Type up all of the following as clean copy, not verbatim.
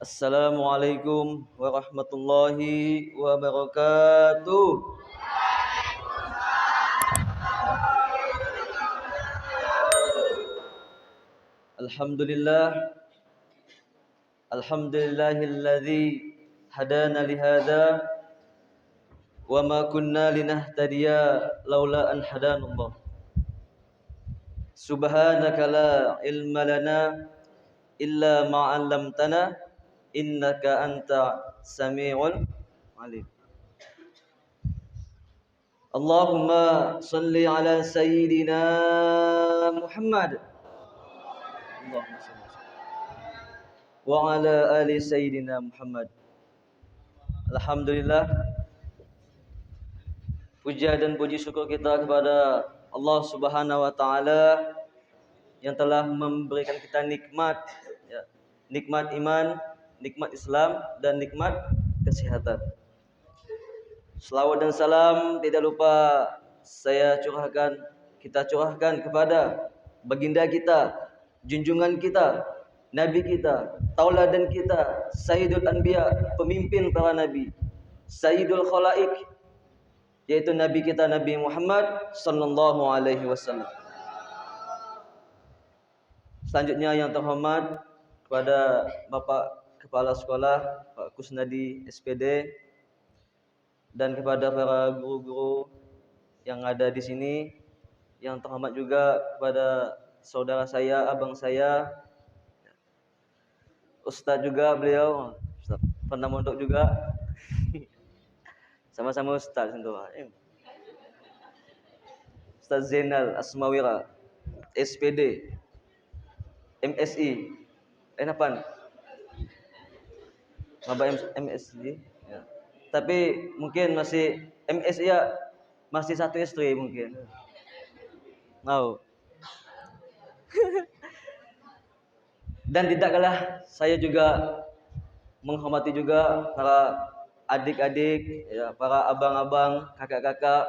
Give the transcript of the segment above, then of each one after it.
Assalamualaikum warahmatullahi wabarakatuh. Alhamdulillah, alhamdulillahilladzi hadana lihada wa ma kunna linahtadiya laula an hadanallah. Subhanaka la ilma lana illa ma 'allamtana innaka anta samiul alim. Allahumma salli ala sayyidina Muhammad Allahumma salli wa ala ali sayyidina Muhammad. Alhamdulillah, puja dan puji syukur kita kepada Allah Subhanahu wa taala yang telah memberikan kita nikmat, ya, nikmat iman, nikmat Islam dan nikmat kesehatan. Selawat dan salam tidak lupa kita curahkan kepada baginda kita, junjungan kita, nabi kita, tauladan kita, Sayyidul Anbiya, pemimpin para nabi, Sayyidul Khalaik, yaitu nabi kita Nabi Muhammad sallallahu alaihi wasallam. Selanjutnya yang terhormat kepada Bapak Kepala Sekolah Pak Kusnadi SPD dan kepada para guru-guru yang ada di sini, yang terhormat juga kepada saudara saya, abang saya, Ustadz juga beliau, Ustadz pernah mondok juga, sama-sama Ustadz tentu. Ustadz Zainal Asmawira, SPD, MSI, apaan? Maba MSI. Ya. Tapi mungkin masih MSI ya, masih satu istri mungkin. Mau. Dan tidak kalah saya juga menghormati juga para adik-adik, ya, para abang-abang, kakak-kakak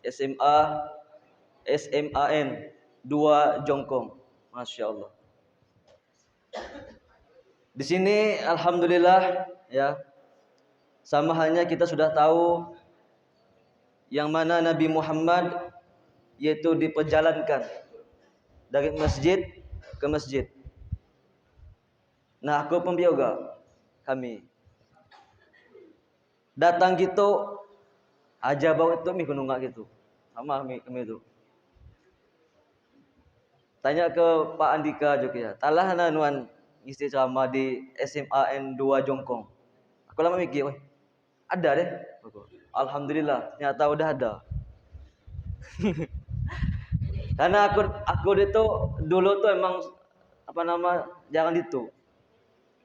SMA, SMAN 2 Jongkong. Masya Allah. Di sini alhamdulillah, ya, sama halnya kita sudah tahu yang mana Nabi Muhammad yaitu diperjalankan dari masjid ke masjid. Nah, aku pun juga kami datang gitu aja bau itu mi kununggak gitu. Sama kami itu. Tanya ke Pak Andika juga ya. Talah nuan isi ceramah di SMAN 2 Jongkong. Aku lama mikir, weh, ada deh. Alhamdulillah, ternyata udah ada. Karena aku itu dulu tuh emang jangan itu.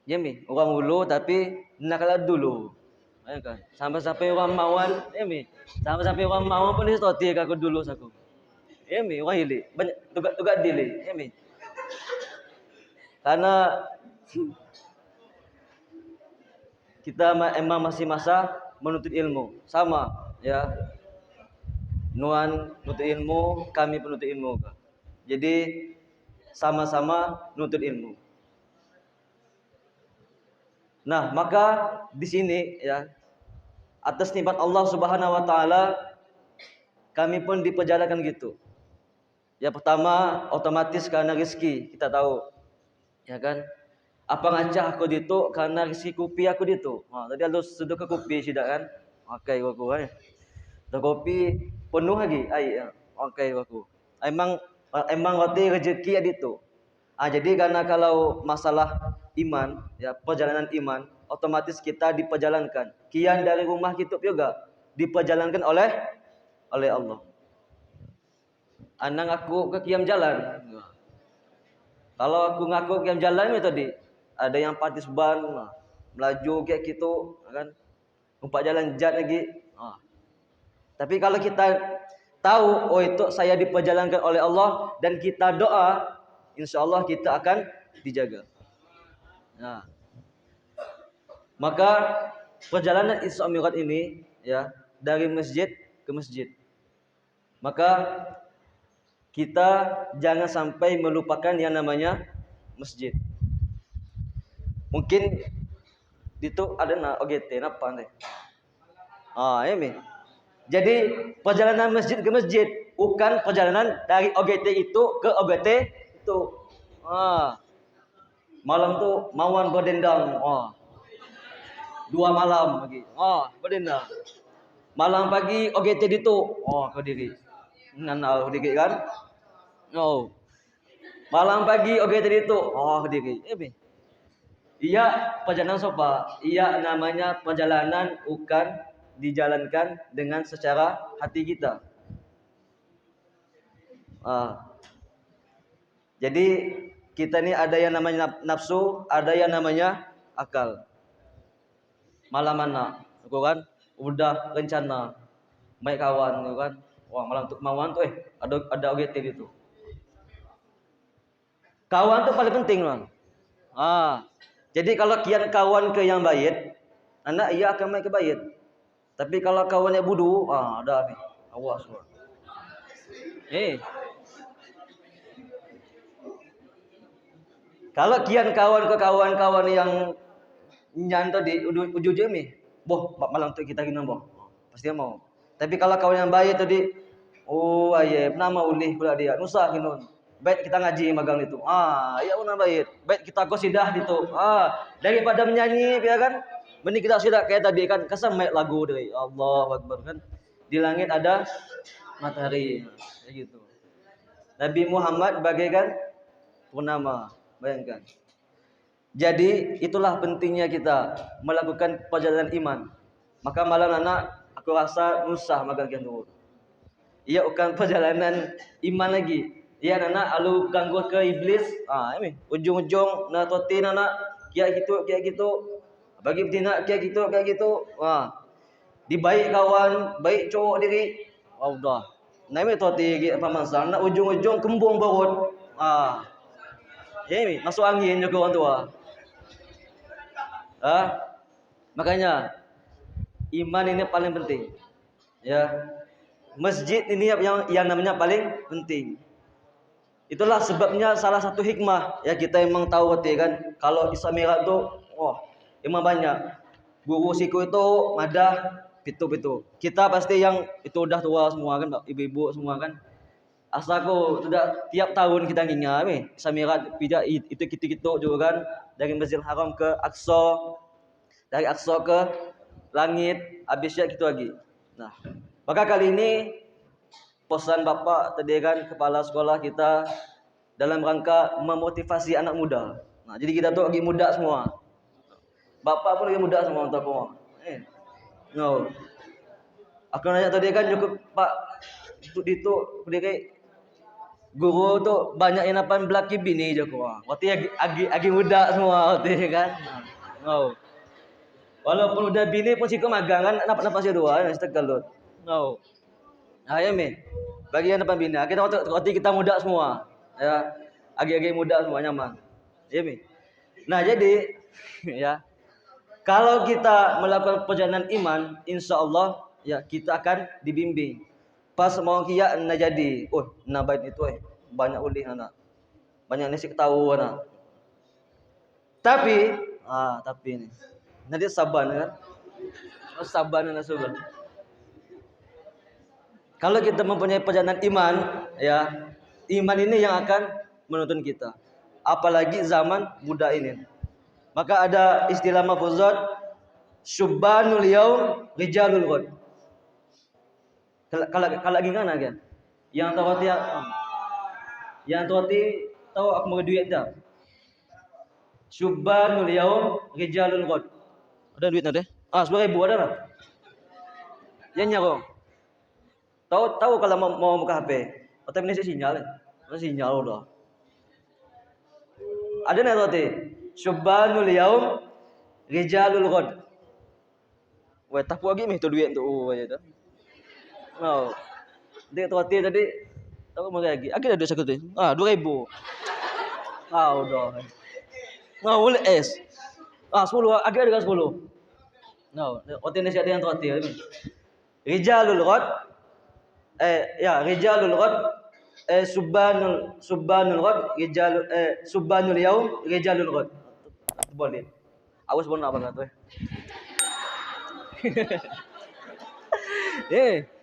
Ya mi, orang dulu tapi nakal dulu. Ya kan? Sampai orang mauan, ya mi. Sampai orang mauan pun distorti aku dulu saku. Ya mi, orang hili. Banyak tugas dili, ya mi. Karena kita emang masih masa menuntut ilmu, sama ya. Nuan nuntut ilmu, kami penuntut ilmu. Jadi sama-sama nuntut ilmu. Nah, maka di sini ya, atas nikmat Allah Subhanahu wa taala kami pun diperjalankan gitu. Ya pertama otomatis karena rezeki, kita tahu. Ya kan? Apa ngacah aku ditu karena rezeki kopi aku ditu. Tadi harus sudah ke kopi tidak kan? Oke aku kan. Kopi penuh lagi ai. Oke aku. Emang roti rezeki itu. Jadi karena kalau masalah iman, ya perjalanan iman, otomatis kita diperjalankan. Kian dari rumah kita juga diperjalankan oleh Allah. Anak aku ke kiam jalan. Kalau aku ngaku kiam jalan itu tadi, ada yang patis ban, melaju kayak gitu, kan? Umpak jalan jat lagi. Tapi kalau kita tahu, oh itu saya diperjalankan oleh Allah dan kita doa, insya Allah kita akan dijaga. Nah, maka perjalanan Isra Mi'raj ini ya dari masjid ke masjid. Maka kita jangan sampai melupakan yang namanya masjid. Mungkin Itu ada na OGT napa nih? Ini. Jadi perjalanan masjid ke masjid, bukan perjalanan dari OGT itu ke OGT itu. Malam tuh mauan berdendang. 2 malam lagi. Berdendang. Malam pagi OGT itu. Kau diri. Nanal diri kan? Malam pagi OGT itu. Kau diri. Iya perjalanan sopa. Iya namanya perjalanan bukan dijalankan dengan secara hati kita. Jadi kita ini ada yang namanya nafsu, ada yang namanya akal. Malam mana, aku kan udah rencana baik kawan, aku kan. Wah malam untuk mauan tuh ada OGT gitu. Kawan tuh paling penting man. Jadi kalau kian kawan ke yang baik, anak ia akan main ke baik. Tapi kalau kawannya bodoh, ada nih. Awas semua. Kalau kian kawan ke kawan-kawan yang nyanto di ujung-ujung ni, boh malam tu kita gini boh, pasti mau. Tapi kalau kawan yang baik tadi, nama ulih pula dia, nusah kinun. Baik kita ngaji magang itu, ya una baik. Baik kita qasidah itu, daripada menyanyi, ya kan? Mending kita qasidah kayak tadi kan, kesemek lagu dari Allah Akbar kan. Di langit ada matahari, kayak gitu. Nabi Muhammad bagaikan purnama. Bayangkan. Jadi itulah pentingnya kita melakukan perjalanan iman. Maka malam anak aku rasa nusah magang dulu. Ia bukan perjalanan iman lagi. Ia anak alu ganggu ke iblis. Ini ujung-ujung na totin anak kayak gitu. Bagi betina kayak gitu. Dibaik kawan, baik cowok diri. Udah. Nah ini toti apa masalah. Nak ujung-ujung kembung barut. Ini masuk angin juga orang tua. Makanya iman ini paling penting. Ya. Masjid ini yang namanya paling penting. Itulah sebabnya salah satu hikmah ya kita memang tahu kan kalau Isra Mi'raj itu memang banyak. Guru siku itu madah pitu. Kita pasti yang itu udah tua semua kan, ibu-ibu semua kan. Asaku sudah tiap tahun kita ingat Isra Mi'raj pijak itu gitu juga kan dari Masjidil Haram ke Aqsa, dari Aqsa ke langit, habisnya gitu lagi. Nah, maka kali ini pesan Bapak tadi kan kepala sekolah kita dalam rangka memotivasi anak muda. Nah, jadi kita tuh lagi muda semua. Bapak pun lagi muda semua untuk semua. Aku nanya tadi kan cukup Pak itu berdiri guru tuh banyak yang napan belaki bini je kau. Waktu agi muda semua waktu kan. Walaupun udah bini pun sih magang kan napa sih dua yang setegalut. Ya me. Bagi yang napan bini, kita waktu kita muda semua. Ya. Agi muda semua nyaman. Ya me. Nah, jadi ya. Kalau kita melakukan perjalanan iman, insya-Allah ya kita akan dibimbing. Pas mau kia na jadi, baik itu banyak ulih anak. Banyak nasi tahu anak. Tapi ini. Nanti sabar kan? Sabar dan sabar. Kalau kita mempunyai perjalanan iman, ya, iman ini yang akan menuntun kita. Apalagi zaman muda ini. Maka ada istilah mafuzat syubbanul yaum rijalul ghad. Kalau gimana kan? Yang tahu aku mau duit dah. Syubbanul yaum rijalul ghad. Ada duit ada? 10.000 ada lah. Yang nyaro. Tahu kalau mau buka HP. Atau ini sinyal. Sinyal udah. Ada nih tadi. Syubbanul yaum rijalul ghad. Wah, tak puas lagi tu duit tu aja dah. Dia tadi tahu mau lagi. Agak ada duit tu. 2.000. Udah. Boleh es. 10 agak ada 10. Waktu ini ada yang terakhir. Rijalul ghad. Rijalul ghad. Subbanul ghad. Subbanul yaum rijalul ghad. Boleh. Awas pun apa kata.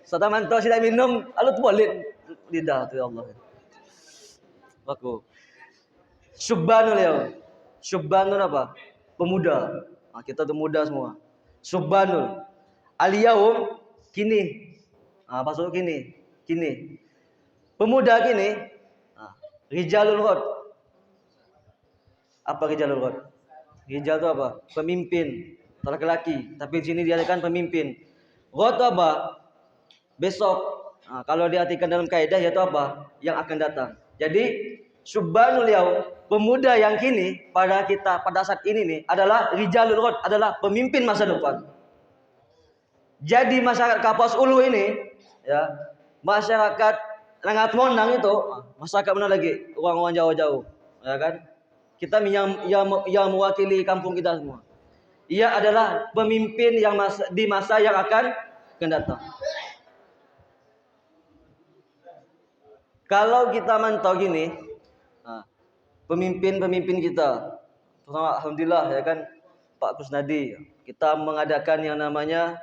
Sata mantau sila minum, alut boleh lidah tu ya Allah. Aku. Syubbanul yaum. Syubbanul apa? Pemuda. Kita tuh muda semua. Syubbanul. Al-yaum kini. Maksud kini. Kini. Pemuda kini. Rijalul ghad. Apa rijalul ghad? Rijal itu apa? Pemimpin. Laki-laki. Tapi di sini diartikan pemimpin. Ghad itu apa? Besok. Kalau diartikan dalam kaidah yaitu apa? Yang akan datang. Jadi Syubbanul yaum, pemuda yang kini pada kita pada saat ini nih adalah rijalul ghad, adalah pemimpin masa depan. Jadi masyarakat Kapuas Ulu ini ya, masyarakat Langat Monang itu masyarakat mana lagi? Orang-orang jauh-jauh, ya kan? Kita yang mewakili kampung kita semua. Ia adalah pemimpin yang di masa yang akan datang. Kalau kita mantau gini, pemimpin kita, pertama alhamdulillah ya kan Pak Kusnadi, kita mengadakan yang namanya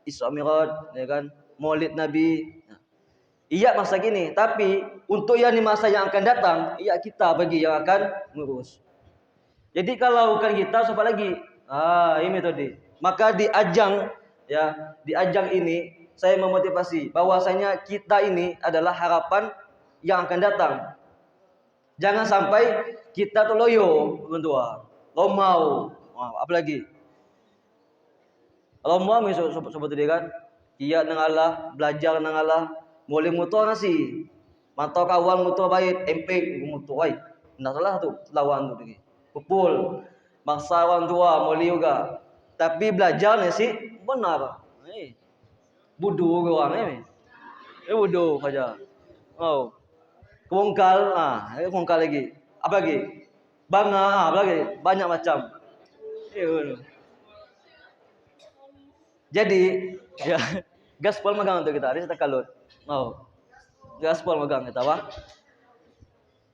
Isra Mi'raj, ya kan, Maulid Nabi. Iya masa gini, tapi untuk yang di masa yang akan datang, iya kita bagi yang akan ngurus. Jadi kalau bukan kita, siapa lagi? Ini tadi. Maka di ajang ini saya memotivasi bahwasanya kita ini adalah harapan yang akan datang. Jangan sampai kita tuh loyo, teman-teman. Lomau. Apalagi? Lomau sobat dia kan. Iya nang Allah, belajar nang Allah, boleh mutu nasi. Mantau kawan mutu baik, MP mutu baik. Ndak salah tu lawan tu lagi. Pupul. Maksa orang tua boleh juga. Tapi belajar nasi benar. Bodoh orang ni. Bodoh saja. Kongkal, kongkal lagi. Apa lagi? Bangga, apa lagi? Banyak macam. Jadi, ya, gaspol magang untuk kita. Hari kita kalut. Gaspol magang kita, wah.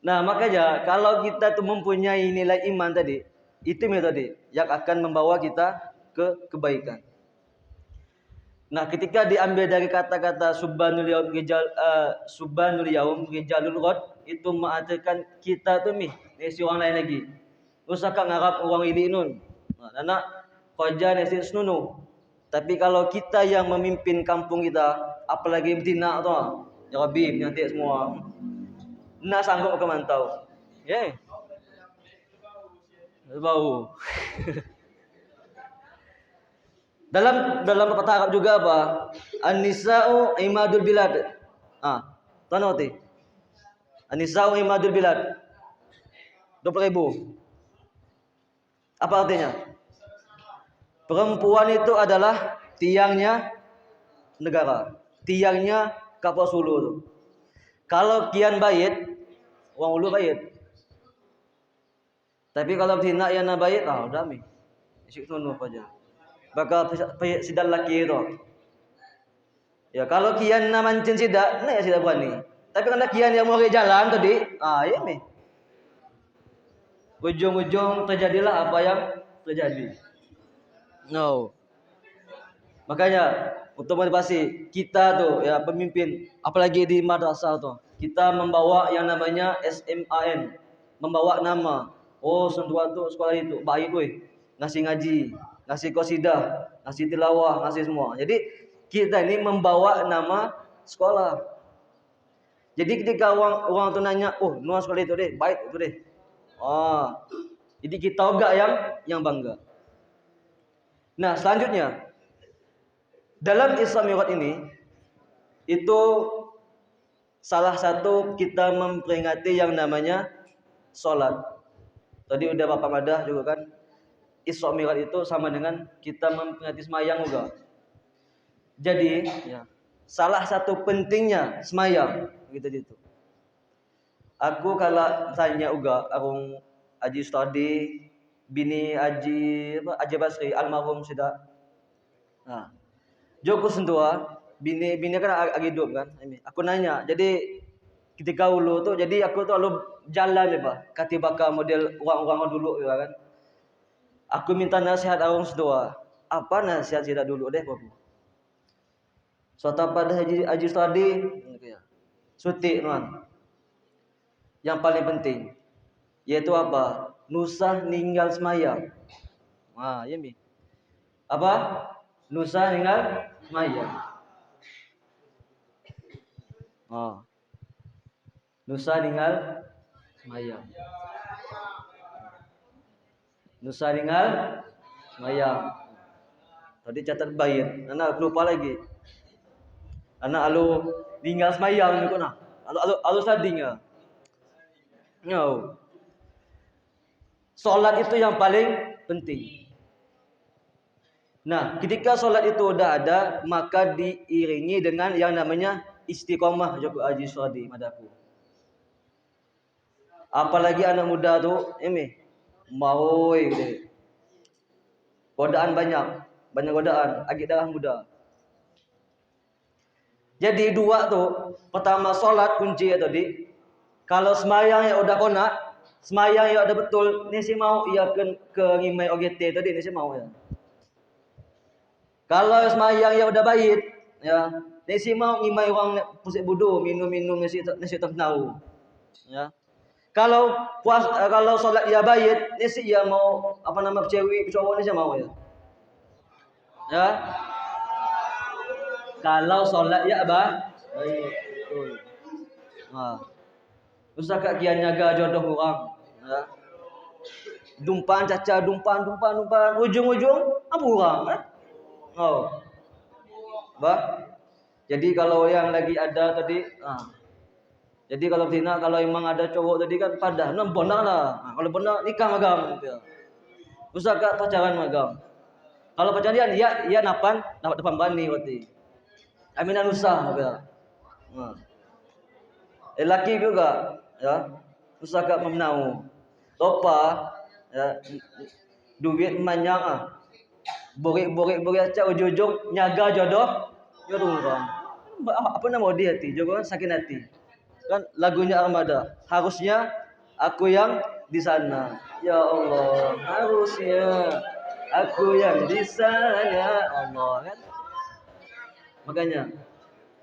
Nah, makanya kalau kita tuh mempunyai nilai iman tadi, itu metode yang akan membawa kita ke kebaikan. Nah, ketika diambil dari kata-kata subhanul yaum rijalul ghad, itu mengartikan kita tuh si orang lain lagi. Usahakan ngarap orang ini nun. Anak kerja nasi senunu. Tapi kalau kita yang memimpin kampung kita, apalagi betina tu, ya Rabbi nanti semua. Nak sanggup ke mantau. Ya. Bau. Dalam kata Arab juga apa? An-nisa'u imadul bilad. Tahu ti? An-nisa'u imadul bilad. 20.000. Apa artinya? Perempuan itu adalah tiangnya negara, tiangnya Kapuas Hulu tu. Kalau kian bait, orang Hulu bait. Tapi kalau betina yang nak bait, udah mi. Isik tunu aja. Bakal sidal laki itu. Ya kalau kian nak mancing sidak, ya sidak berani. Tapi kalau kian yang mau ke jalan tadi, ya mi. Ujung-ujung terjadilah apa yang terjadi. No. Makanya untuk motivasi kita tuh ya pemimpin, apalagi di madrasah tuh, kita membawa yang namanya SMAN, membawa nama. Sentua tuh sekolah itu baik weh, ngasih ngaji, ngasih qasidah, ngasih tilawah, ngasih semua. Jadi kita ini membawa nama sekolah. Jadi ketika orang tuh nanya, nuan sekolah itu deh, baik itu deh. Jadi kita juga yang bangga. Nah, selanjutnya dalam Isra Mi'raj ini itu salah satu kita memperingati yang namanya sholat. Tadi udah Bapak Madah juga kan. Isra Mi'raj itu sama dengan kita memperingati semayang juga. Jadi, ya, salah satu pentingnya semayang gitu. Aku kalau tanya juga aku Haji Stadi bini Haji Basri almarhum sudah. Joko sentua bini kan lagi hidup kan. Aku nanya, jadi ketika dulu tuh jadi aku tuh lalu jalan ya Pak, katibaka model orang-orang dulu ya kan. Aku minta nasihat orang sentua. apa nasihat sida dulu deh Bapak. Suatu pada haji tadi suti nuan. Yang paling penting yaitu apa? Nusa ninggal semayang. Nah, ya mi. Apa? Nusa ninggal semayang. Oh. Nusa ninggal semayang. Nusa ninggal semayang. Tadi catat bayin. Anak lupa lagi. Anak alu tinggal semayang juga nah. Alu sading ya. No. Solat itu yang paling penting. Nah, ketika solat itu udah ada, maka diiringi dengan yang namanya istiqomah juga Haji Sodi madaku. Apalagi anak muda tuh, ini mau gitu. Godaan banyak godaan, agak darah muda. Jadi dua tuh, pertama solat kunci ya tadi. Kalau semayang ya udah kona, semayang ya udah betul, ini sih mau ia ke ngimai OGT tadi ini sih mau ya. Kalau semayang ya udah baik, ya, ini sih mau ngimai orang pusik budu, minum-minum nasi tahu, ya. Kalau kalau solat ya baik, ini sih ya mau apa nama cewek cowok ini sih mau ya. Ya. Kalau solat ya baik, betul. Nah. Usah kak kian jaga jodoh orang. Ya. Dumpan caca, dumpan. Ujung-ujung apa orang? Oh. Bah. Jadi kalau yang lagi ada tadi, jadi kalau betina, kalau emang ada cowok tadi kan padah, benar lah. Kalau benar nikah magang. Gitu. Usah kak pacaran magang. Kalau pacaran ya napan, dapat depan bani berarti. Aminan usah. Gitu. Nah. Laki juga, ya. Usah kak memenau. Lupa, ya. Duit banyak Borik aja ujung-ujung nyaga jodoh orang. Apa nama dia hati? Jodoh sakit hati. Kan lagunya Armada. Harusnya aku yang di sana. Ya Allah, harusnya aku yang di sana. Allah kan. Makanya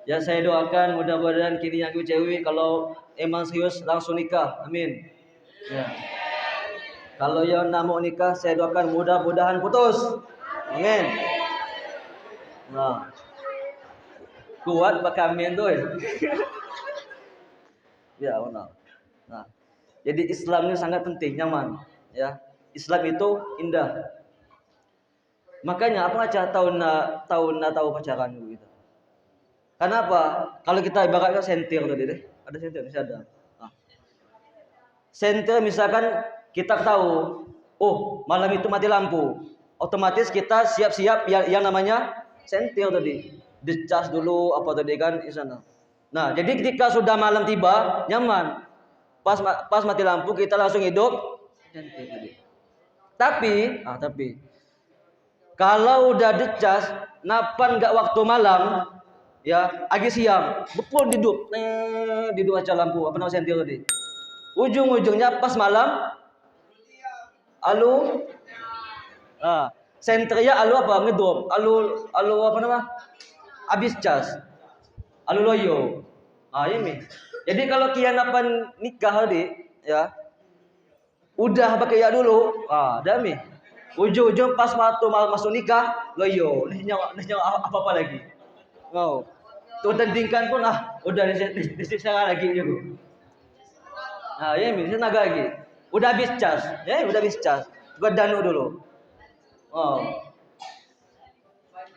ya saya doakan mudah-mudahan kini yang cewek kalau emang serius langsung nikah. Amin. Ya. Kalau yang nak mau nikah saya doakan mudah-mudahan putus. Amin. Nah. Kuat bakamin tuh ya. Ya benar. Nah. Jadi Islam ini sangat penting, nyaman, ya. Islam itu indah. Makanya apa aja tahu pacaran gitu. Kenapa? Kalau kita ibaratnya sentir tadi deh. Ada sentir masih ada. Nah. Sentir misalkan kita tahu, oh malam itu mati lampu, otomatis kita siap-siap yang namanya sentir tadi, dicas dulu apa tadi kan di sana. Nah jadi ketika sudah malam tiba nyaman, pas mati lampu kita langsung hidup sentir tadi. Tapi kalau udah dicas, napan nggak waktu malam, ya agak siang, betul hidup aja lampu apa namanya sentir tadi. Ujung-ujungnya pas malam alu senternya alu apa ngedom alu apa nama habis cas alu loyo ini jadi kalau kian apa nikah tadi ya udah pakai ya dulu dami ujung-ujung pas waktu masuk nikah loyo nyawa apa lagi tuh tandingkan pun udah disiksa lagi juga ini naga lagi udah habis cas gua danu dulu.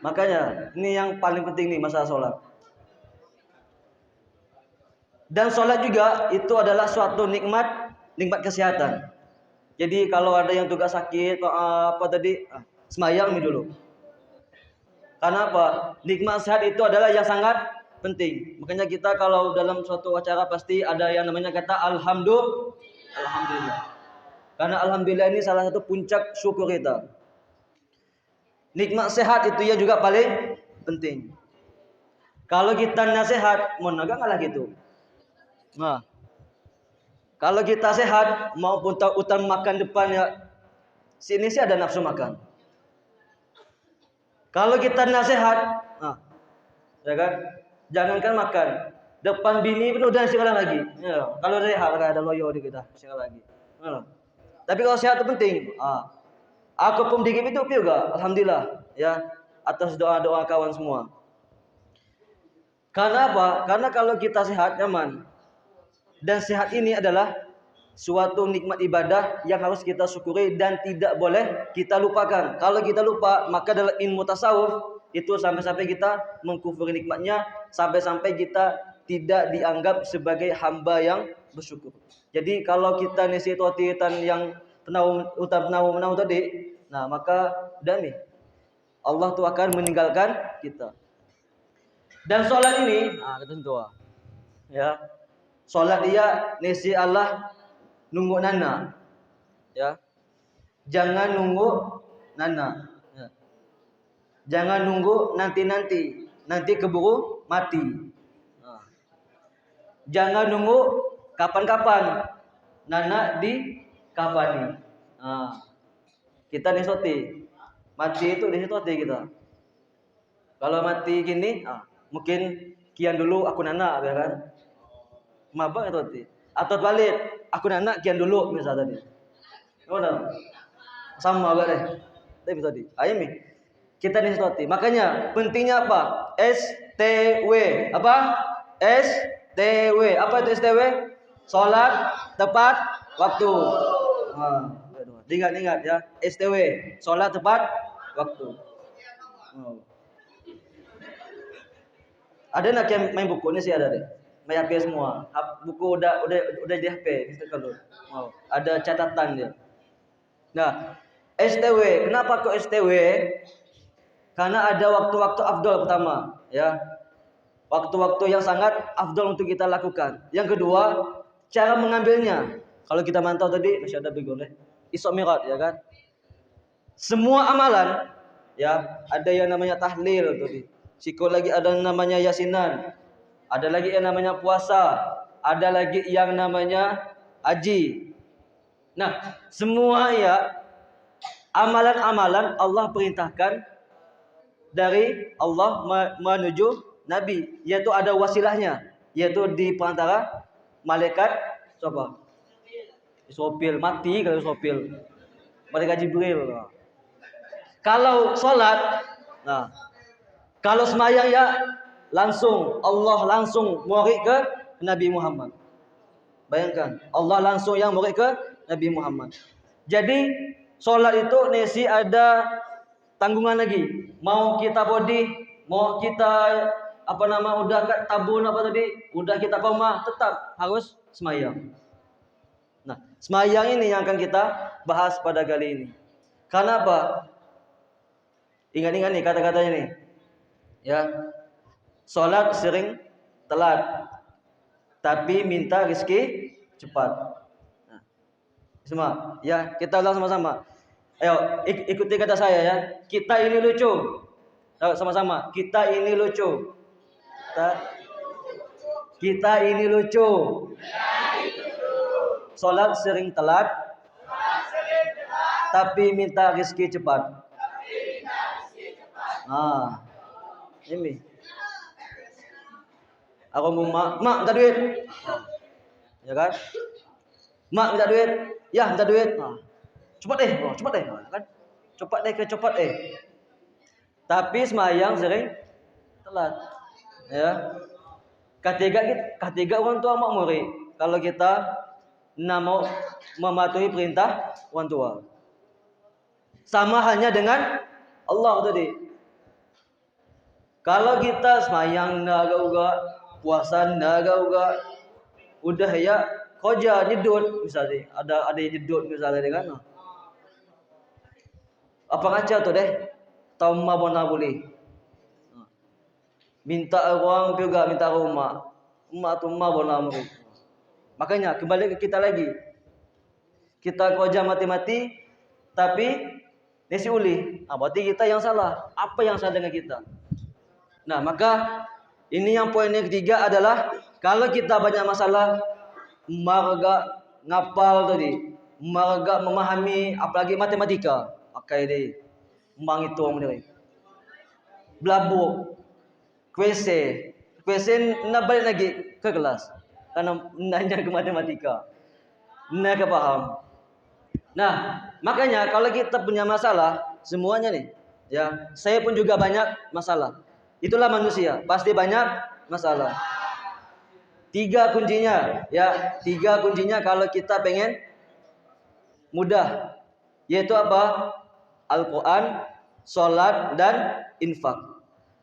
Makanya ini yang paling penting nih masalah sholat. Dan sholat juga itu adalah suatu nikmat kesehatan. Jadi kalau ada yang tugas sakit apa tadi semayang dulu. Karena apa? Nikmat sehat itu adalah yang sangat penting. Makanya kita kalau dalam suatu acara pasti ada yang namanya kata alhamdulillah. Karena alhamdulillah ini salah satu puncak syukur kita. Nikmat sehat itu ya juga paling penting. Kalau kita nasihat, mau naga kalah gitu. Nah, kalau kita sehat, maupun utang makan depan ya, sini sih ada nafsu makan. Kalau kita nasihat, ya kan? Jangankan makan, depan bini pun udah sekarang lagi. Ya, kalau sehat ada loyo di kita sekarang lagi. Ya. Tapi kalau sehat itu penting. Aku pun dikit itu juga, alhamdulillah, ya, atas doa-doa kawan semua. Karena apa? Karena kalau kita sehat, nyaman. Dan sehat ini adalah suatu nikmat ibadah yang harus kita syukuri dan tidak boleh kita lupakan. Kalau kita lupa, maka dalam ilmu tasawuf itu sampai-sampai kita mengkufuri nikmatnya, sampai-sampai kita tidak dianggap sebagai hamba yang bersyukur. Jadi kalau kita nisi tuatitan yang penau tadi, nah maka dami Allah tuh akan meninggalkan kita. Dan sholat ini, kita doa, ya. Sholat dia nisi Allah nunggu nana, ya. Jangan nunggu nana, ya. Jangan nunggu nanti keburu mati. Jangan nunggu kapan-kapan nana di kapani. Kita nisoti mati itu nisoti kita. Kalau mati gini, mungkin kian dulu aku nana, ya kan? Mabak itu tadi. Atau balik, aku nana kian dulu misalnya tadi. Mana? Sama agak deh. Tapi tadi, ayam nih. Kita nisoti. Makanya pentingnya apa? STW. Apa? STW. Apa itu STW? Sholat tepat waktu. Ingat ya. STW. Sholat tepat waktu. Ada nak yang main buku ini sih ada deh. Main HP semua. Buku udah di HP. Kalau ada catatan dia. Nah, STW. Kenapa kok STW? Karena ada waktu-waktu afdol pertama, ya. Waktu-waktu yang sangat afdol untuk kita lakukan. Yang kedua, cara mengambilnya. Kalau kita mantau tadi, masih ada begoleh. Isra Mi'raj, ya kan? Semua amalan, ya, ada yang namanya tahlil tadi. Lagi ada yang namanya yasinan. Ada lagi yang namanya puasa, ada lagi yang namanya haji. Nah, semua ya amalan-amalan Allah perintahkan dari Allah menuju Nabi, yaitu ada wasilahnya, yaitu di antara malaikat coba Israfil mati kalau Israfil, malaikat Jibril. Kalau sholat, kalau semayang ya langsung Allah langsung murid ke Nabi Muhammad. Bayangkan Allah langsung yang murid ke Nabi Muhammad. Jadi sholat itu nesi ada tanggungan lagi. Mau kita body, mau kita udah tabun tadi, udah kita koma, tetap harus semayang. Nah, semayang ini yang akan kita bahas pada kali ini. Karena apa? Ingat-ingat nih kata-katanya nih. Ya. Sholat sering telat, tapi minta rezeki cepat. Nah, semua, ya kita ulang sama-sama. Ayo ikuti kata saya ya. Kita ini lucu. Sama-sama. Kita ini lucu. Kita ini lucu. Sholat sering telat, tapi minta rezeki cepat. Ini. Aku mau mak minta duit. Ya kan? Mak minta duit. Ya, minta duit. Cepat deh, kan? Cepat deh. Tapi semayang sering telat. Ya. Ketiga orang tua makmuri. Kalau kita mau mematuhi perintah orang tua. Sama halnya dengan Allah tadi. Kalau kita semayang naga uga, puasa naga uga, udah ya koja nyedut misalnya, ada yang nyedut misalnya kan. Apa ngaca tuh deh? Tahu bona boleh. Minta uang juga minta rumah. Emak bona murid. Makanya kembali ke kita lagi. Kita koja mati-mati tapi nesi uli. Berarti kita yang salah. Apa yang salah dengan kita? Nah, maka ini yang poin yang ketiga adalah kalau kita banyak masalah, marga ngapal tadi, marga memahami apalagi matematika, pakai deh, memang itu orang belabuk, WC, WC nak balik lagi ke kelas karena nanya ke matematika, nak ke paham. Nah, makanya kalau kita punya masalah, semuanya nih, ya, saya pun juga banyak masalah. Itulah manusia, pasti banyak masalah. Tiga kuncinya, ya, tiga kuncinya kalau kita pengen mudah, yaitu apa? Al-Quran, sholat, dan infak.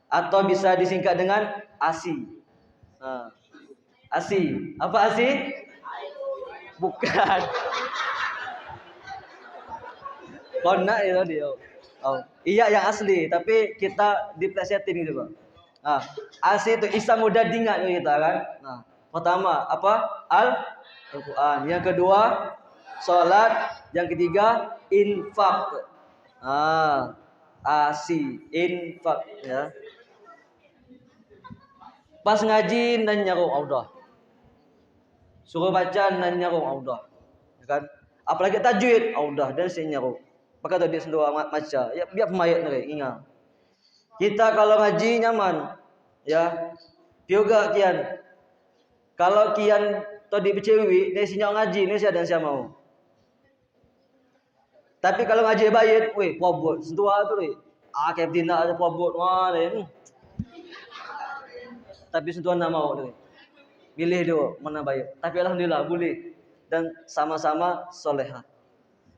Atau bisa disingkat dengan ASI. Nah, ASI, apa ASI? Bukan. Kona itu dia. Oh, iya yang asli, tapi kita diplesetin gitu, Pak. Nah, asli itu Isa muda dingat kita kan. Nah, pertama apa? Al-Quran. Yang kedua salat, yang ketiga infak. Ah, asi infak ya. Pas ngaji dan nyaru audah. Suruh baca dan nyaru audah. Ya kan? Apalagi tajwid audah dan si nyaru. Maka tadi sentuh maca, ya biar pemayat nih, ingat. Kita kalau ngaji nyaman, ya. Juga kian. Kalau kian tadi bercewi, ni sinyal ngaji, ni siapa dan siapa mau. Tapi kalau ngaji bayit, weh, pobot, sentuh tu ni. Kayak tina ada pobot, wah ni. Tapi sentuh nak mau tu. Pilih dia mana bayit. Tapi alhamdulillah boleh dan sama-sama solehah.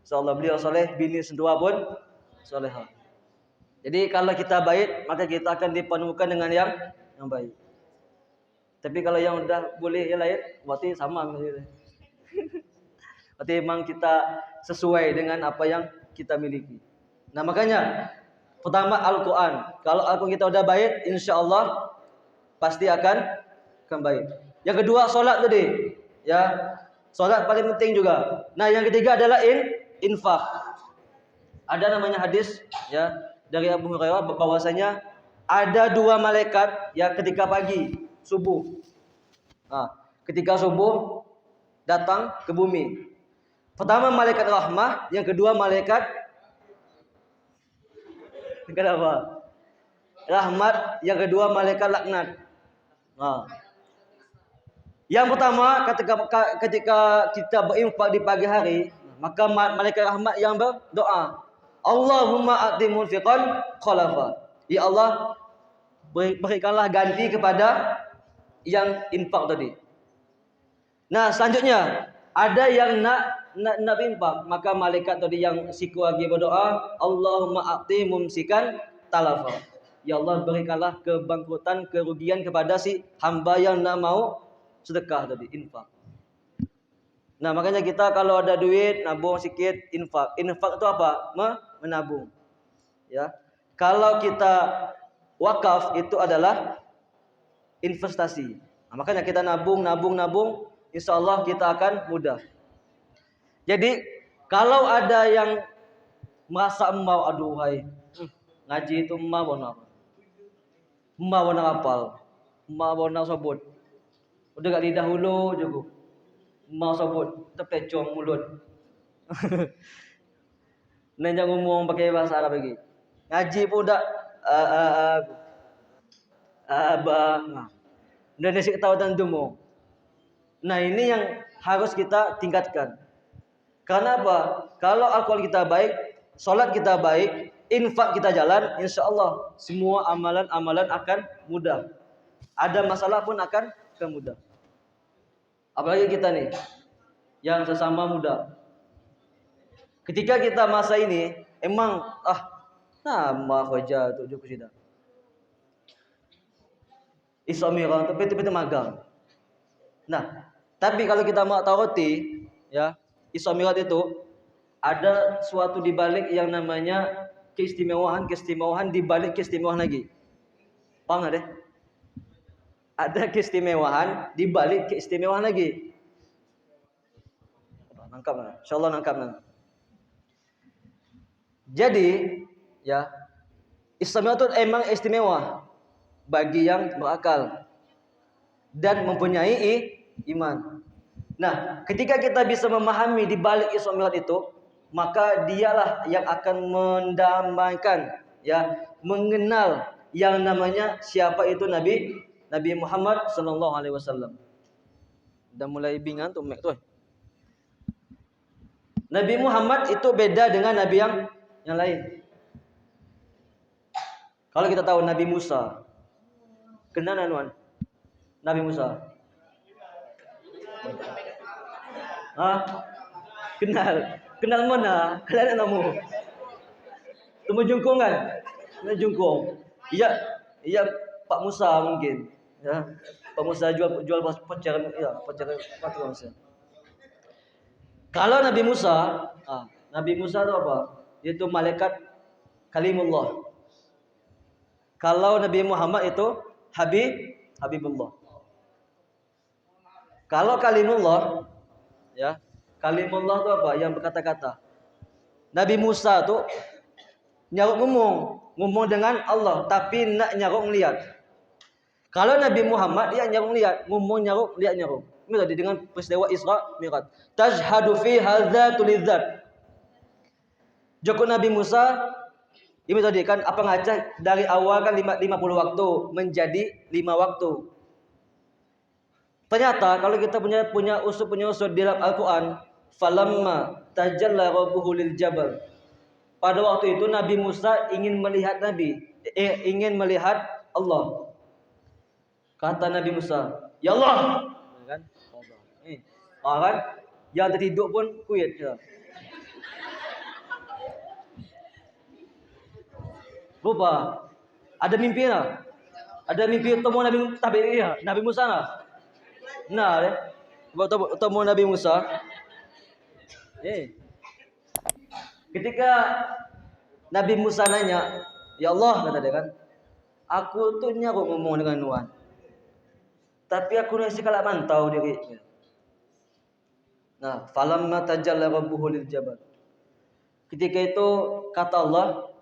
InsyaAllah beliau soleh, bini sentua pun solehah. Jadi kalau kita baik, maka kita akan dipenuhkan dengan yang baik. Tapi kalau yang udah boleh yang lain, berarti sama. Berarti memang kita sesuai dengan apa yang kita miliki. Nah makanya, pertama Al-Quran. Kalau Al-Quran kita udah baik, insyaAllah pasti akan baik. Yang kedua, solat tadi. Ya, solat paling penting juga. Nah yang ketiga adalah infak. Ada namanya hadis ya dari Abu Hurairah bahwasanya ada dua malaikat ya ketika pagi subuh. Nah, ketika subuh datang ke bumi. Pertama malaikat rahmah, yang kedua malaikat kenapa? Rahmat, yang kedua malaikat laknat. Nah, yang pertama ketika kita berinfak di pagi hari, maka malaikat rahmat yang berdoa, Allahumma a'ti munfiqan khalafa. Ya Allah, berikanlah ganti kepada yang infak tadi. Nah, selanjutnya ada yang nak infak, maka malaikat tadi yang siku lagi berdoa, Allahumma a'ti mumsikan talafa. Ya Allah, berikanlah kebangkrutan, kerugian kepada si hamba yang nak mau sedekah tadi, infak. Nah, makanya kita kalau ada duit, nabung sikit, infak. Infak itu apa? Menabung. Ya. Kalau kita wakaf itu adalah investasi. Nah, makanya kita nabung, insyaallah kita akan mudah. Jadi, kalau ada yang merasa mau, aduh hai, ngaji itu mau bona. Mau bona apal. Mau bona sabut. Udah gak lidah hulu juga. Mau sabut terpecong mulut. Nanya ngomong pakai bahasa Arab lagi. Ngaji pun dak abang. Dan nasi ketawa tantumu. Nah, ini yang harus kita tingkatkan. Karena apa? Kalau Al-Quran kita baik, solat kita baik, infak kita jalan, insyaallah semua amalan-amalan akan mudah. Ada masalah pun akan mudah. Apalagi kita nih yang sesama muda. Ketika kita masa ini emang nama kerja tu juga sudah. Isomiran tapi itu magang. Nah, tapi kalau kita mau tahu ya, isomiran itu ada suatu di balik yang namanya keistimewaan di balik keistimewaan lagi. Paham deh? Ada keistimewaan di balik keistimewaan lagi. Nangkap mana? Insyaallah nangkap mana? Jadi, ya, istimewa itu emang istimewa bagi yang berakal dan mempunyai iman. Nah, ketika kita bisa memahami di balik istimewa itu, maka dialah yang akan mendamaikan, ya, mengenal yang namanya siapa itu Nabi Muhammad sallallahu alaihi wasallam. Dah mulai bingung tuh mek tuh. Nabi Muhammad itu beda dengan nabi yang lain. Kalau kita tahu Nabi Musa, kenal anuan? Nabi Musa. Hah? Kenal mana? Kenal namamu? Temu jungkung kan? Temu jungkung. Iya Pak Musa mungkin. Ya. Pak Musa jual pacar Musa. Kalau Nabi Musa itu apa? Itu malaikat kalimullah. Kalau Nabi Muhammad itu Habibullah. Kalau kalimullah, ya, kalimullah itu apa? Yang berkata-kata. Nabi Musa itu nyaruk ngomong dengan Allah, tapi nak nyaruk ngelihat. Kalau Nabi Muhammad dia nyaruk lihat, ngomong nyaruk, lihat nyaruk. Ini tadi dengan peristiwa Isra Mi'raj. Tajhadu fi hadzatul izzat. Joko Nabi Musa ini tadi kan apa ngaca dari awal kan 50 waktu menjadi 5 waktu. Ternyata kalau kita punya usul di dalam Al-Qur'an, falamma tajalla rabbuhu lil jabal. Pada waktu itu Nabi Musa ingin melihat Allah. Kata Nabi Musa, "Ya Allah." Kan? Kan? Yang tertidur pun kuyat je. Lupa. Ada mimpi tak? Ada mimpi temu Nabi Musa tak? Nah, temu Nabi Musa. Ketika Nabi Musa nanya, "Ya Allah," kata dia kan, "aku tu nyaruk ngomong dengan Nuhan. Tapi aku masih kalah mantau diri." Nah, falamma tajalla rabbuhu lil jabal. Ketika itu kata Allah,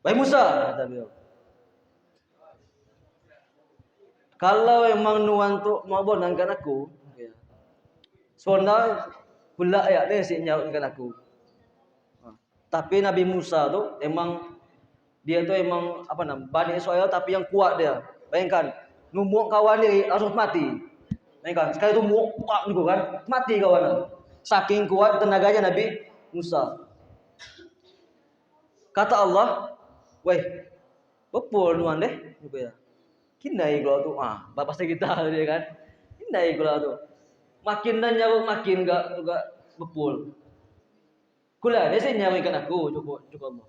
"Wahai Musa," kata beliau, "kalau memang Nuhan tu mau bonangkan aku, sebenarnya pula ayat ni si nyarukkan aku." Tapi Nabi Musa tu dia tu emang Bani Israel tapi yang kuat dia. Bayangkan, numuk kawan dia harus mati. Bayangkan, sekali tu muak gitu kan, mati kawan. Saking kuat tenaganya Nabi Musa. Kata Allah, "Weh, bepul Nuhan deh." Gitu ya. Kinai kalau tu, pasti kita dia kan. Kinai kalau tu. Makin dan nyawa makin enggak bepul. Kula dia sih nyawikan aku cukup Allah.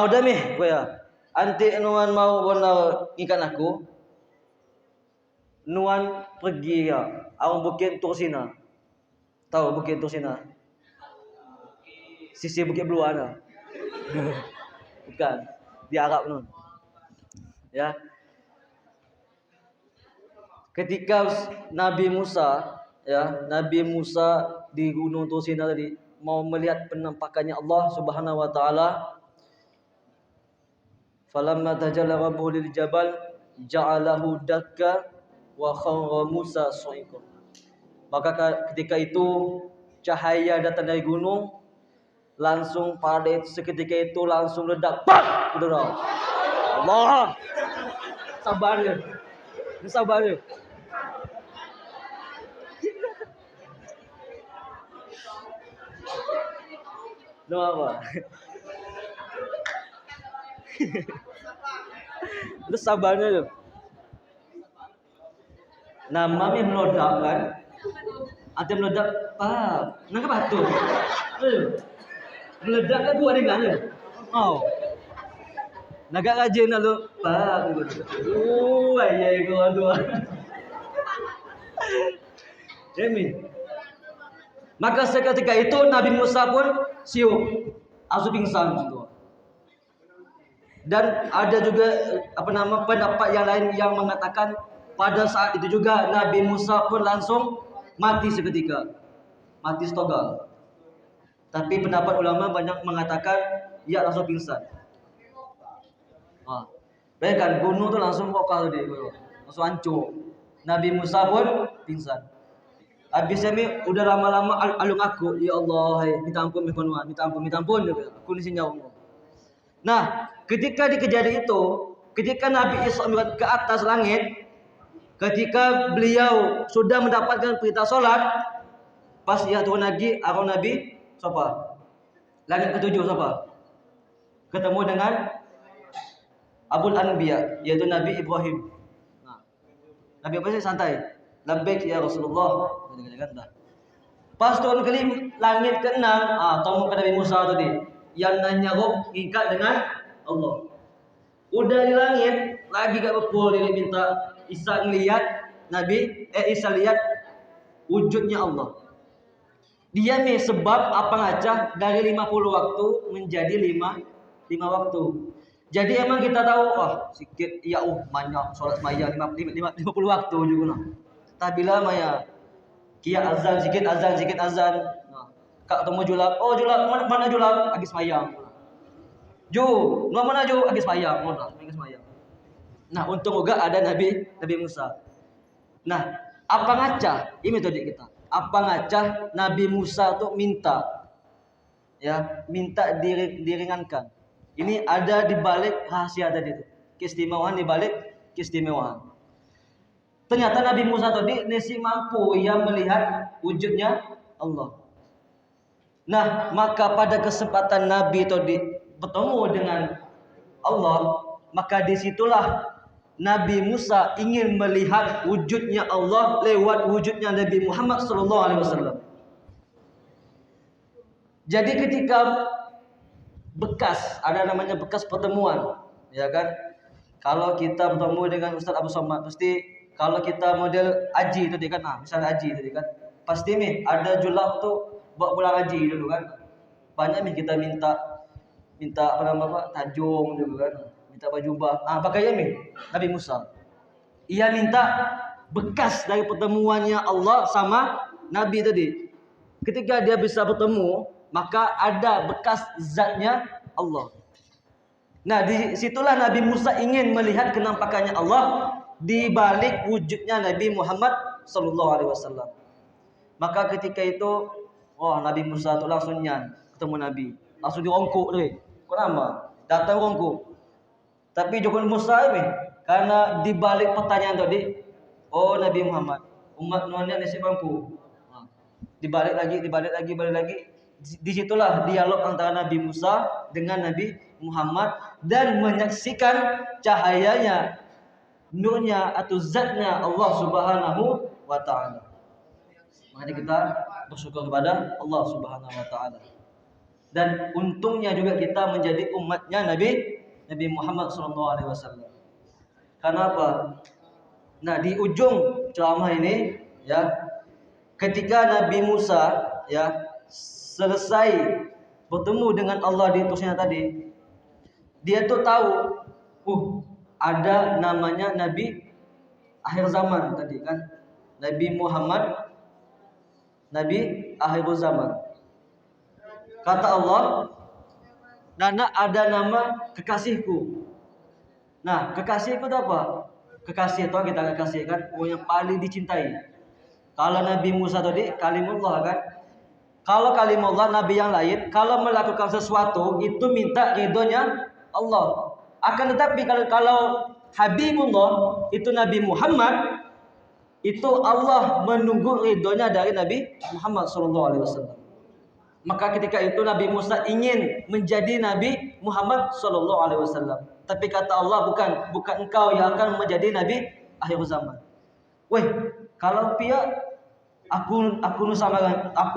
Udah mih, ya. Anti Nuhan mau benar ikan aku. Nuhan pergi ya. Awang Bukit Tursina. Tahu Bukit Tursina? Sisi Bukit Beluana. Bukan. Di Arab nun. Ya. Ketika Nabi Musa di Gunung Tursina tadi mau melihat penampakannya Allah Subhanahu wa taala, falamma tajalla rabbuhu lil jabal ja'alahu dakka wa kharra Musa sa'iqa. Maka ketika itu cahaya datang dari gunung, langsung pada seketika itu langsung ledak, pak, saudara. Allah, sabar dia. Lu apa? Lu sabarnya tu. Nama mi meledak kan? Ada meledak, pak. Nak batu. Meledak kan buat dengan tu. Nagak rajin nak lu, pak. Ayai kau tu. Demi. Maka seketika itu Nabi Musa pun siup, pingsan gitu. Dan ada juga pendapat yang lain yang mengatakan pada saat itu juga Nabi Musa pun langsung mati seketika, mati setengah. Tapi pendapat ulama banyak mengatakan ia langsung pingsan. Bayangkan gunung tu langsung kokal dia, langsung hancur. Nabi Musa pun pingsan. Habis ni udah lama-lama alung aku, ya Allah, minta ampun, minta ampun, aku ni sinyal Allah. Nah, ketika di kejadian itu, ketika Nabi Isra Mi'raj ke atas langit, ketika beliau sudah mendapatkan perintah solat, pas dia turun lagi, arwah Nabi siapa? Langit ketujuh siapa? Ketemu dengan Abul Anbiya, yaitu Nabi Ibrahim. Nah, Nabi Ibrahim santai, labbaik ya Rasulullah. Pas turun ke langit ke-6, temu ke Nabi Musa tadi, yang nanya Rob ikat dengan Allah. Udah di langit, lagi gak betul dia minta Isa ngelihat Isa lihat wujudnya Allah. Dia nih sebab apa ngacah dari 50 waktu menjadi 5 waktu. Jadi emang kita tahu, sikit ya banyak sholat sembahyang 50 waktu juga nah. Tabila maya kia azan sikit azan. Nah, kak temu julak, mana julak lagi sembahyang. Mana lagi sembahyang, lagi sembahyang. Nah, untung juga ada Nabi Musa. Nah, apa ngacah? Ini metode kita. Apa ngacah Nabi Musa tuh minta diringankan. Ini ada di balik rahasia tadi itu. Keistimewaan di balik keistimewaan. Ternyata Nabi Musa tadi nasi mampu yang melihat wujudnya Allah. Nah, maka pada kesempatan Nabi tadi bertemu dengan Allah, maka disitulah Nabi Musa ingin melihat wujudnya Allah lewat wujudnya Nabi Muhammad SAW. Jadi ketika ada namanya bekas pertemuan, ya kan? Kalau kita bertemu dengan Ustaz Abu Somad, pasti kalau kita model haji tadi kan, misalnya haji tadi kan, pasti nih ada julak tuh buat pulang haji dulu kan. Banyak nih kita minta tajung dulu kan, minta baju jubah. Pakainya nih Nabi Musa. Ia minta bekas dari pertemuannya Allah sama Nabi tadi. Ketika dia bisa bertemu, maka ada bekas zatnya Allah. Nah, di situlah Nabi Musa ingin melihat kenampakannya Allah di balik wujudnya Nabi Muhammad SAW. Maka ketika itu, Nabi Musa itu langsung ketemu Nabi, langsung dirongkok deh. Kenapa? Datang rongkok. Tapi Joko Musa ini, karena di balik pertanyaan tadi, Nabi Muhammad, umat nuannya nasib mampu. Dibalik lagi. Disitulah dialog antara Nabi Musa dengan Nabi Muhammad dan menyaksikan cahayanya, nurnya atau zatnya Allah Subhanahu wa taala. Makanya kita bersyukur kepada Allah Subhanahu wa taala. Dan untungnya juga kita menjadi umatnya Nabi Muhammad SAW. Karena apa? Nah, di ujung ceramah ini ya, ketika Nabi Musa selesai bertemu dengan Allah diutusnya tadi, dia tuh tahu ada namanya Nabi akhir zaman tadi kan, Nabi Muhammad, Nabi akhir zaman. Kata Allah, Nana ada nama kekasihku. Nah, kekasihku itu apa? Kekasih itu kita kekasih kan, yang paling dicintai. Kalau Nabi Musa tadi kalimullah kan. Kalau kalimullah Nabi yang lain, kalau melakukan sesuatu itu minta ridhonya Allah. Akan tetapi kalau Habibullah itu Nabi Muhammad, itu Allah menunggu ridhonya dari Nabi Muhammad SAW. Maka ketika itu Nabi Musa ingin menjadi Nabi Muhammad SAW. Tapi kata Allah, bukan engkau yang akan menjadi Nabi akhir zaman. Kalau aku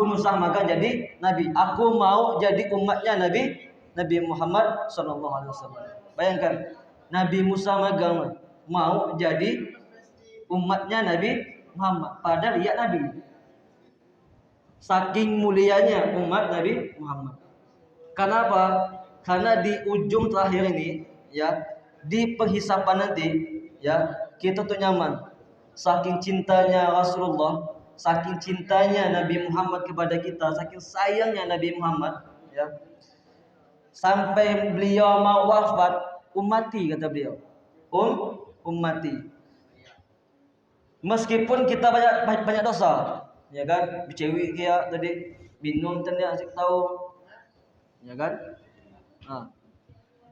nusamakan jadi Nabi. Aku mau jadi umatnya Nabi Muhammad SAW. Bayangkan, Nabi Musa mau jadi umatnya Nabi Muhammad. Padahal dia Nabi. Saking mulianya umat Nabi Muhammad. Kenapa? Karena di ujung terakhir ini, di penghisapan nanti, kita tuh nyaman. Saking cintanya Rasulullah, saking cintanya Nabi Muhammad kepada kita, saking sayangnya Nabi Muhammad, sampai beliau mau wafat, ummati kata beliau, ummati. Meskipun kita banyak dosa, kan, cewek dia tadi minum tadi asik tahu, kan.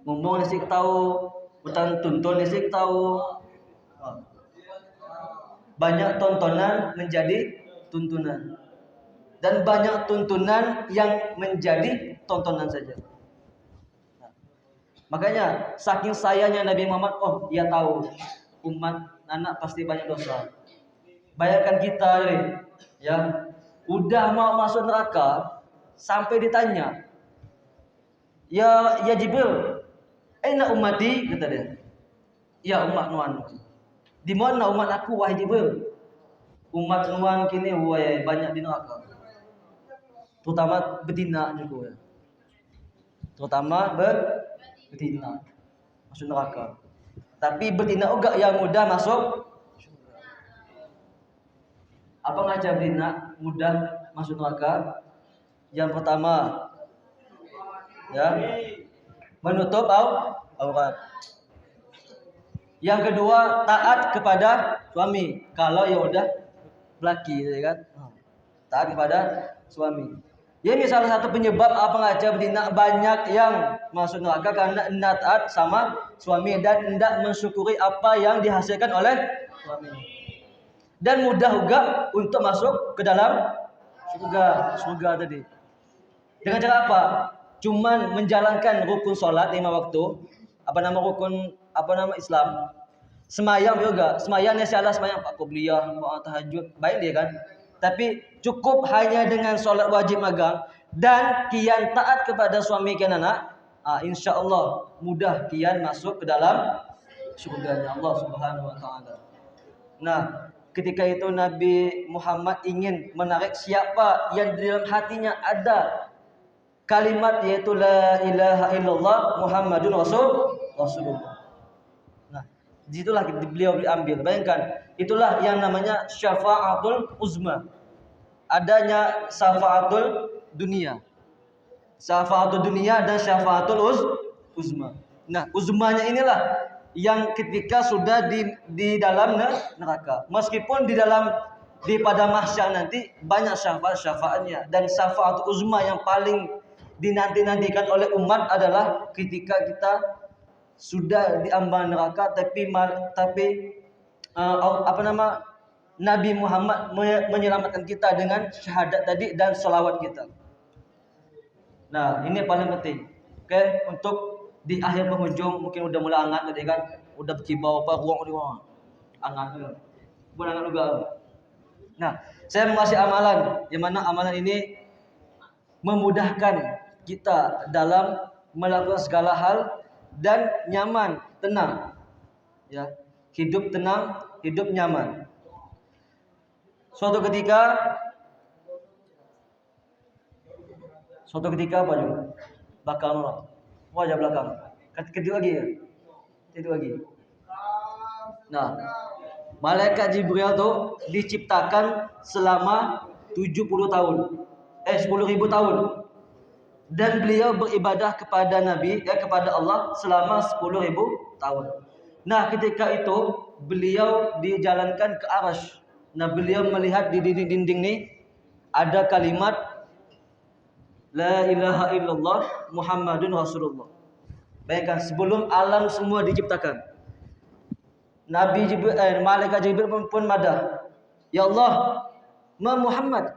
Ngomong nasi tahu, hutan tuntun nasi tahu. Banyak tontonan menjadi tuntunan. Dan banyak tuntunan yang menjadi tontonan saja. Makanya saking sayangnya Nabi Muhammad, oh dia tahu umat anak pasti banyak dosa. Bayangkan kita ini, ya, udah mau masuk neraka sampai ditanya, ya Jibril, enak umati, kata dia. Ya umat nuan. Di mana umat aku wahai Jibril? Umat nuan kini wahai banyak di neraka. Terutama betina juga ya. Terutama betina masuk neraka. Tapi betina juga yang mudah masuk. Apa ngajar betina mudah masuk neraka? Yang pertama, ya, menutup aurat. Yang kedua, taat kepada suami. Kalau ya udah laki, ya kan? Taat kepada suami. Ya, ini salah satu penyebab apa ngajar betina banyak yang masuk neraka karena tidak taat sama suami dan tidak mensyukuri apa yang dihasilkan oleh suami. Dan mudah juga untuk masuk ke dalam surga tadi. Dengan cara apa? Cuman menjalankan rukun sholat 5 waktu. Apa nama Islam? Semayang juga. Semayangnya salah semayang Pak Qobliyah, tahajud, baik dia kan. Tapi cukup hanya dengan sholat wajib magang dan kian taat kepada suami kian anak, insya Allah mudah kian masuk ke dalam surganya Allah Subhanahu Wa Taala. Nah, ketika itu Nabi Muhammad ingin menarik siapa yang di dalam hatinya ada kalimat yaitu la ilaha illallah Muhammadun Rasulullah. Nah, disitulah beliau diambil. Bayangkan, itulah yang namanya syafa'atul uzma. Adanya syafa'atul dunia. Syafa'atul dunia dan syafa'atul uzma. Nah, uzmanya inilah yang ketika sudah di dalam neraka. Meskipun di pada mahsyar nanti banyak syafaatnya dan syafa'atul uzma yang paling dinanti-nantikan oleh umat adalah ketika kita sudah diambang neraka tapi Nabi Muhammad menyelamatkan kita dengan syahadat tadi dan salawat kita. Nah, ini paling penting. Oke, untuk di akhir penghujung mungkin udah mulai hangat tadi kan, udah berkibau apa ruang di bawah. Hangat. Bukan hangat juga. Nah, saya mengasih amalan, yang mana amalan ini memudahkan kita dalam melakukan segala hal dan nyaman, tenang. Ya, hidup tenang, hidup nyaman. Suatu ketika apa juga? Bakal nolak. Wajah belakang. Kedua lagi ya? Itu lagi. Nah, malaikat Jibril itu diciptakan selama 70 tahun. 10.000 tahun. Dan beliau beribadah kepada kepada Allah selama 10.000 tahun. Nah, ketika itu beliau dijalankan ke Arasy. Nah, beliau melihat di dinding-dinding ini ada kalimat la ilaha illallah Muhammadun Rasulullah. Bayangkan, sebelum alam semua diciptakan, malaikat Jibril pun madah. Ya Allah, Man Muhammad.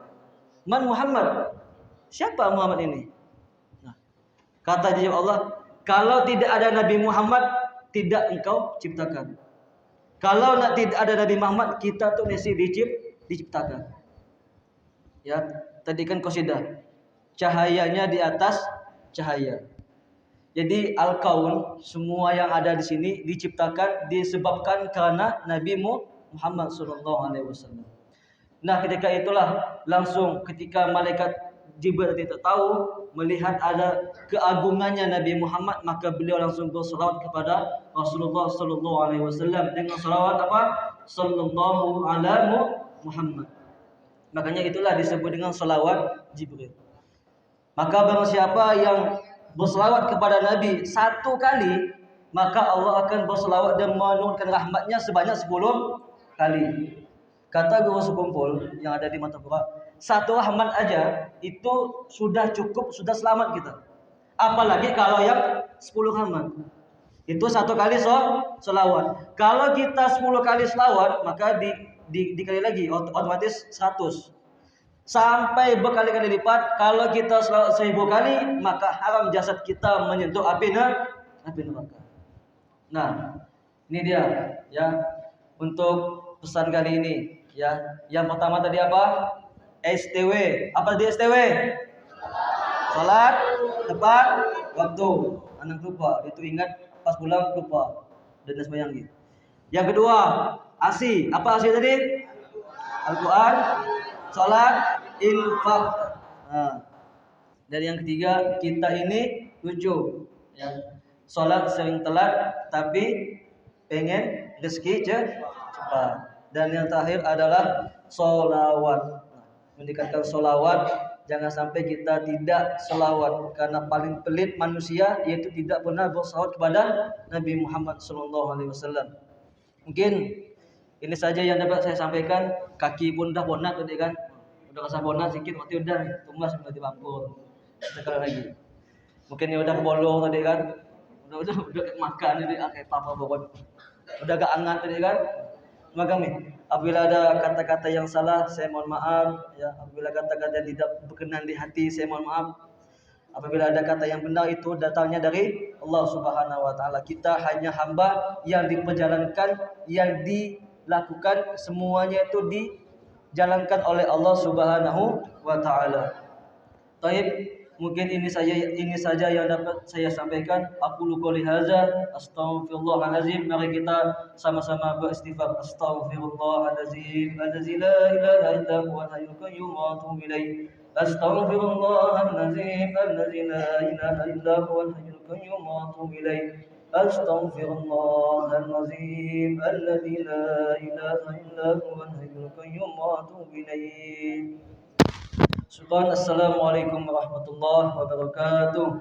Siapa Muhammad ini? Nah, kata Allah, kalau tidak ada Nabi Muhammad, tidak engkau ciptakan. Kalau tidak ada Nabi Muhammad, kita tuh mesti diciptakan. Ya, tadi kan qasidah. Cahayanya di atas cahaya. Jadi al-kaun, semua yang ada di sini diciptakan disebabkan karena Nabi Muhammad SAW. Nah, ketika itulah langsung ketika malaikat Jibril tidak tahu melihat ada keagungannya Nabi Muhammad, maka beliau langsung bersalawat kepada Rasulullah SAW dengan salawat apa? Sallallahu alaihi Muhammad. Makanya itulah disebut dengan salawat Jibril. Maka barang siapa yang bersalawat kepada Nabi 1 kali, maka Allah akan bersalawat dan menurunkan rahmatnya sebanyak 10 kali. Kata guru sekumpul yang ada di Mantapura, 1 rahmat aja itu sudah cukup, sudah selamat kita. Apalagi kalau yang 10 hamad. Itu satu kali selawat. Kalau kita 10 kali selawat, maka dikali lagi otomatis 100. Sampai berkali-kali lipat. Kalau kita selawat 1000 kali, maka haram jasad kita menyentuh api neraka. Nah, ini dia ya untuk pesan kali ini ya. Yang pertama tadi apa? STW. Apa di STW? Salat tepat waktu. Anak lupa, itu ingat pas pulang lupa dan sembahyang gitu. Yang kedua, ASI. Apa ASI tadi? Al-Quran, salat, infak. Nah, dan yang ketiga, kita ini lucu ya. Salat sering telat tapi pengen rezeki cepat. Dan yang terakhir adalah solawat. Mendekatkan solawat, jangan sampai kita tidak solawat, karena paling pelit manusia yaitu tidak pernah bersolawat kepada Nabi Muhammad SAW. Mungkin ini saja yang dapat saya sampaikan. Kaki pun dah bonat tadi kan, udah rasa bonat sedikit, waktu udah tumbas sudah dibangun. Sekarang lagi, mungkin ya udah kebolong tadi kan, udah makan jadi kayak papa bobot, udah gak hangat tadi kan. Maka apabila ada kata-kata yang salah, saya mohon maaf ya. Apabila kata-kata yang tidak berkenan di hati, saya mohon maaf. Apabila ada kata yang benar, itu datangnya dari Allah Subhanahu wa taala. Kita hanya hamba yang diperjalankan, yang dilakukan semuanya itu dijalankan oleh Allah Subhanahu wa taala. Baik, mungkin ini saja yang dapat saya sampaikan. Aku qouli hadza, astaghfirullahalazim. Mari kita sama-sama beristighfar. Astaghfirullahalazim, allazi la ilaha illa huwal hayyul qayyum wa atubu ilaih. Astaghfirullahalazim, allazi la ilaha illa huwal hayyul qayyum wa atubu ilaih. Astaghfirullahalazim, allazi la ilaha illa huwal hayyul qayyum wa atubu ilaih. Assalamualaikum warahmatullahi wabarakatuh.